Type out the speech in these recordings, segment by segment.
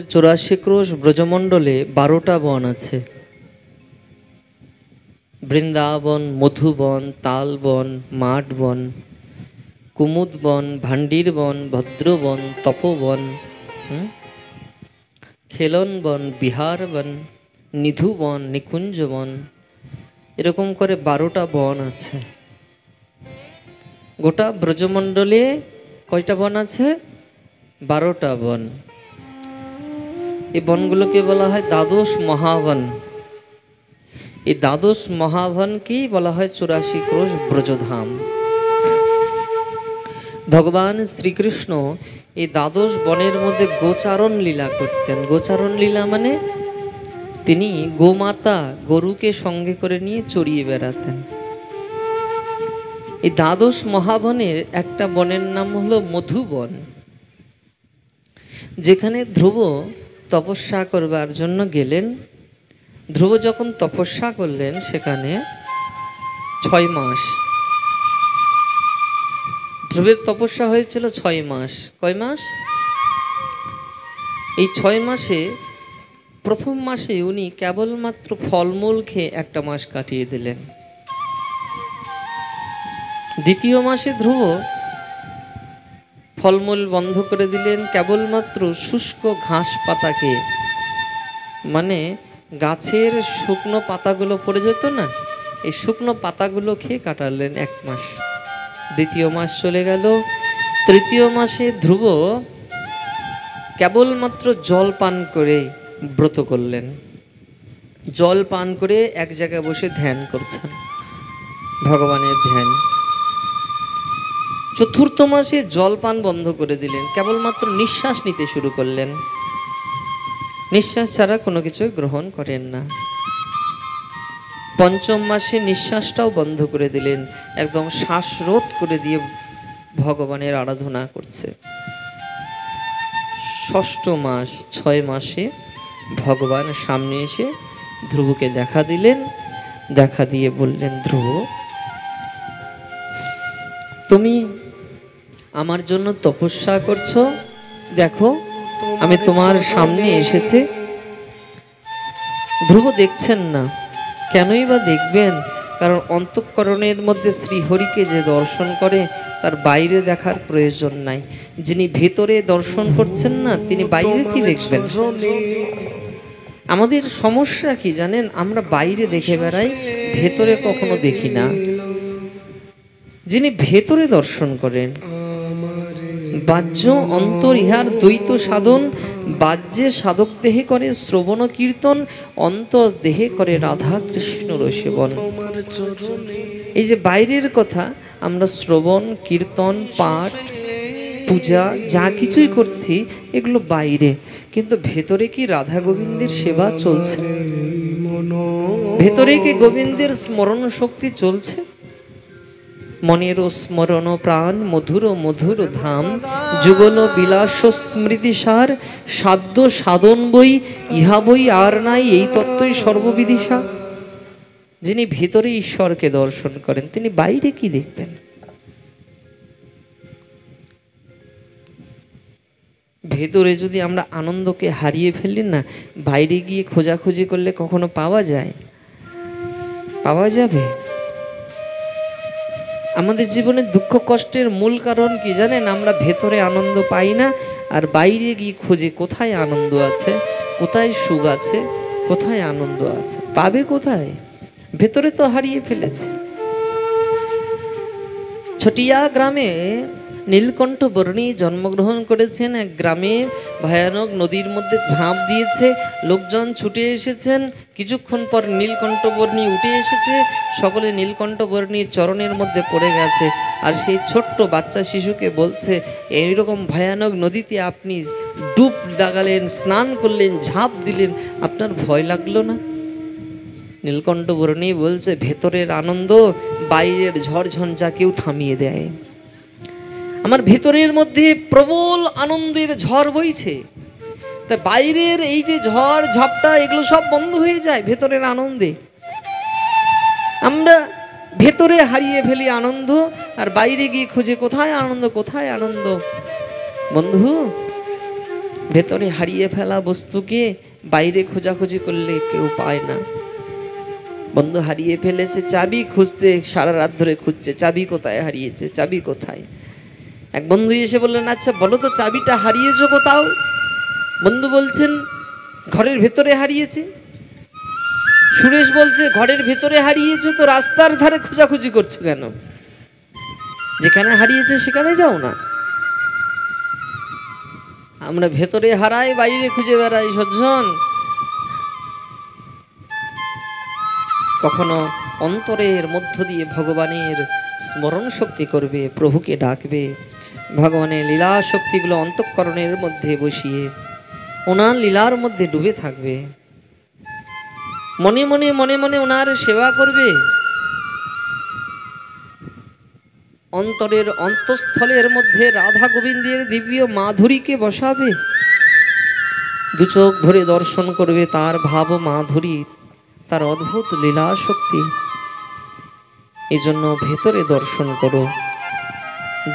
84 ক্রোশ ব্রজমণ্ডলে 12টা বন আছে। বৃন্দাবন, মধুবন, তালবন, মাঠবন, কুমুদ বন, ভান্ডির বন, ভদ্রবন, তপবন, খেলন বন, বিহার বন, নিধুবন, নিকুঞ্জবন, এরকম করে 12টা বন আছে। গোটা ব্রজমণ্ডলে কয়টা বন আছে? 12টা বন। এই বনগুলোকে বলা হয় দ্বাদশ মহাবন। এই দ্বাদশ মহাবনকেই বলা হয় 84 ক্রোশ ব্রজধাম। ভগবান শ্রীকৃষ্ণ এই দ্বাদশ বনের মধ্যে গোচারণ লীলা করতেন। গোচারণ লীলা মানে তিনি গোমাতা গরুকে সঙ্গে করে নিয়ে চড়িয়ে বেড়াতেন। এই দ্বাদশ মহাবনের একটা বনের নাম হলো মধুবন, যেখানে ধ্রুব তপস্যা করবার জন্য গেলেন। ধ্রুব যখন তপস্যা করলেন সেখানে 6 মাস। ধ্রুবের তপস্যা হয়েছিল 6 মাস। কয় মাস? এই 6 মাসে প্রথম মাসে উনি কেবলমাত্র ফলমূল খেয়ে একটা মাস কাটিয়ে দিলেন। দ্বিতীয় মাসে ধ্রুব ফলমূল বন্ধ করে দিলেন, কেবলমাত্র শুষ্ক ঘাস পাতা খেয়ে, মানে গাছের শুকনো পাতাগুলো পড়ে যেত না, এই শুকনো পাতাগুলো খেয়ে কাটালেন 1 মাস। দ্বিতীয় মাস চলে গেল। তৃতীয় মাসে ধ্রুব কেবলমাত্র জল পান করে ব্রত করলেন। জল পান করে এক জায়গায় বসে ধ্যান করছেন, ভগবানের ধ্যান। চতুর্থ মাসে জল পান বন্ধ করে দিলেন, কেবলমাত্র নিঃশ্বাস নিতে শুরু করলেন। নিঃশ্বাস ছাড়া কোনো কিছু গ্রহণ করেন না। পঞ্চম মাসে নিঃশ্বাসটাও বন্ধ করে দিলেন, একদম শ্বাসরোধ করে দিয়ে ভগবানের আরাধনা করছে। ষষ্ঠ মাস 6 মাসে ভগবান সামনে এসে ধ্রুবকে দেখা দিলেন। দেখা দিয়ে বললেন, ধ্রুব, তুমি আমার জন্য তপস্যা করছো, দেখো আমি তোমার সামনে এসেছি। ধ্রুব দেখছেন না, কেনই বা দেখবেন? কারণ অন্তঃকরণের মধ্যে শ্রীহরিকে যে দর্শন করে তার বাইরে দেখার প্রয়োজন নাই। যিনি ভেতরে দর্শন করছেন না, তিনি বাইরে কি দেখবেন? আমাদের সমস্যা কি জানেন? আমরা বাইরে দেখে বেড়াই, ভেতরে কখনো দেখি না। যিনি ভেতরে দর্শন করেন, বাহ্য অন্তর ইহার দ্বৈত সাধন, বাহ্যে সাধক দেহে করে শ্রবণ কীর্তন, অন্তর দেহে করে রাধা কৃষ্ণ রসেবন। এই যে বাইরের কথা, আমরা শ্রবণ কীর্তন পাঠ পূজা যা কিছুই করছি এগুলো বাইরে, কিন্তু ভেতরে কি রাধা গোবিন্দের সেবা চলছে? ভেতরে কি গোবিন্দের স্মরণ শক্তি চলছে? মনের স্মরণ প্রাণ মধুর মধুর ধাম, যুগল বিলাস স্মৃতিসার, সাধ্য সাধন বই ইহা বই আর নাই, এই তত্ত্বই সর্ববিদিশা। যিনি ভেতরে ঈশ্বরকে দর্শন করেন, তিনি বাইরে কি দেখবেন? ভেতরে যদি আমরা আনন্দকে হারিয়ে ফেলি না, বাইরে গিয়ে খোঁজাখুঁজি করলে কখনো পাওয়া যায়? পাওয়া যাবে? আমাদের জীবনে দুঃখ কষ্টের মূল কারণ কি জানেন? আমরা ভেতরে আনন্দ পাই না, আর বাইরে গিয়ে খুঁজে কোথায় আনন্দ আছে, কোথায় সুখ আছে, কোথায় আনন্দ আছে। পাবে কোথায়? ভেতরে তো হারিয়ে ফেলেছে। ছটিয়া গ্রামে নীলকণ্ঠ বর্ণী জন্মগ্রহণ করেছেন। এক গ্রামে ভয়ানক নদীর মধ্যে ঝাঁপ দিয়েছে, লোকজন ছুটে এসেছেন। কিছুক্ষণ পর নীলকণ্ঠ বর্ণী উঠে এসেছে, সকলে নীলকণ্ঠ বর্ণীর চরণের মধ্যে পড়ে গেছে। আর সেই ছোট্ট বাচ্চা শিশুকে বলছে, এইরকম ভয়ানক নদীতে আপনি ডুব লাগালেন, স্নান করলেন, ঝাঁপ দিলেন, আপনার ভয় লাগলো না? নীলকণ্ঠ বর্ণী বলছে, ভেতরের আনন্দ বাইরের ঝড়ঝঞ্ঝা কেউ থামিয়ে দেয়। আমার ভেতরের মধ্যে প্রবল আনন্দের ঝড় বইছে, তা বাইরের এই যে ঝড় ঝাপটা এগুলো সব বন্ধ হয়ে যায় ভেতরের আনন্দে। আমরা ভেতরে হারিয়ে ফেলি আনন্দ, আর বাইরে গিয়ে খুঁজে কোথায় আনন্দ, কোথায় আনন্দ। বন্ধু, ভেতরে হারিয়ে ফেলা বস্তুকে বাইরে খোঁজাখুঁজি করলে কেউ পায় না। বন্ধু হারিয়ে ফেলেছে, চাবি খুঁজতে সারা রাত ধরে খুঁজছে, চাবি কোথায় হারিয়েছে, চাবি কোথায়। এক বন্ধু এসে বললেন, আচ্ছা বলো তো চাবিটা হারিয়েছো কোথাও? বন্ধু বলছেন ঘরের ভেতরে হারিয়েছে। সুরেশ বলছে ঘরের ভেতরে হারিয়েছে তো রাস্তার ধারে খোঁজাখুঁজি করছো কেন? যেখানে হারিয়েছে সেখানে যাও না। আমরা ভেতরে হারাই, বাইরে খুঁজে বেড়াই। সজ্জন, কখনো অন্তরের মধ্য দিয়ে ভগবানের স্মরণ শক্তি করবে, প্রভুকে ডাকবে, ভগবানের লীলা শক্তিগুলো অন্তঃকরণের মধ্যে বসিয়ে ওনার লীলার মধ্যে ডুবে থাকবে, মনে মনে মনে মনে ওনার সেবা করবে, অন্তরের অন্তঃস্থলের মধ্যে রাধা গোবিন্দের দিব্য মাধুরীকে বসাবে, দু চোখ ভরে দর্শন করবে তার ভাব মাধুরী, তার অদ্ভুত লীলা শক্তি। এই জন্য ভেতরে দর্শন করো।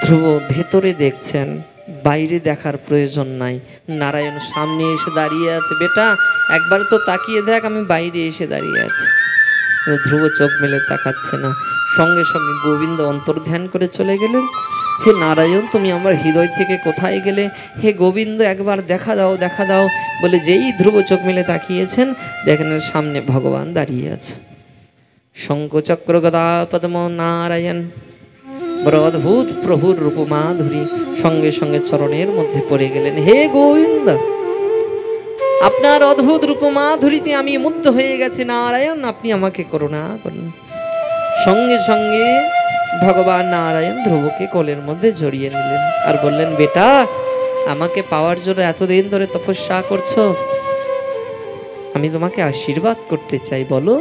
ধ্রুব ভেতরে দেখছেন, বাইরে দেখার প্রয়োজন নাই। নারায়ণ সামনে এসে দাঁড়িয়ে আছে, বেটা একবার তো তাকিয়ে দেখ, আমি বাইরে এসে দাঁড়িয়ে আছি। ধ্রুব চোখ মেলে তাকাচ্ছে না। সঙ্গে সঙ্গে গোবিন্দ অন্তর্ধ্যান করে চলে গেলেন। হে নারায়ণ, তুমি আমার হৃদয় থেকে কোথায় গেলে? হে গোবিন্দ, একবার দেখা দাও, দেখা দাও বলে যেই ধ্রুব চোখ মেলে তাকিয়েছেন, দেখেন সামনে ভগবান দাঁড়িয়ে আছে। শঙ্খচক্র গদা পদ্ম নারায়ণ, বড় অদ্ভুত প্রভুর রূপ মাধুরী। সঙ্গে সঙ্গে চরণের মধ্যে পড়ে গেলেন। হে গোবিন্দ, আপনার অদ্ভুত রূপ মাধুরীতে আমি মুগ্ধ হয়ে গেছি, নারায়ণ আপনি আমাকে করুণা করুন। সঙ্গে সঙ্গে ভগবান নারায়ণ ধ্রুবকে কোলের মধ্যে জড়িয়ে নিলেন আর বললেন, বেটা আমাকে পাওয়ার জন্য এতদিন ধরে তপস্যা করছো, আমি তোমাকে আশীর্বাদ করতে চাই, বলো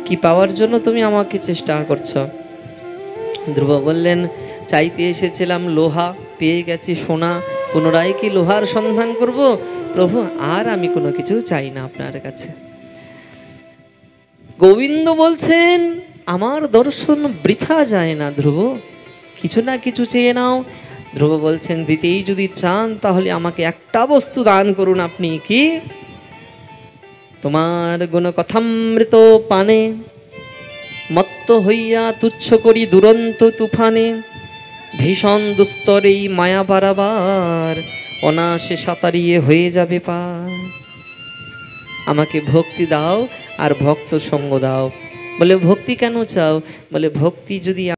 কি পাওয়ার জন্য তুমি আমাকে চেষ্টা করছো? ধ্রুব বললেন, চাইতে এসেছিলাম লোহা, পেয়ে গেছি সোনা, পুনরায় কি লোহার সন্ধান করব? প্রভু আর আমি কোনো কিছু চাই না আপনার কাছে। গোবিন্দ বলছেন, আমার দর্শন বৃথা যায় না ধ্রুব, কিছু না কিছু চেয়ে নাও। ধ্রুব বলছেন, দিতেই যদি চান তাহলে আমাকে একটা বস্তু দান করুন। আপনি কি? তোমার গুণকথামৃত পানে মত্ত হইয়া তুচ্ছ করি দুরন্ত তুফানে, ভীষণ দুস্তর এই মায়া বারাবার, অনায়াসে সাঁতারিয়ে হয়ে যাবে পার। আমাকে ভক্তি দাও আর ভক্ত সঙ্গ দাও। বলে ভক্তি কেন চাও? বলে ভক্তি যদি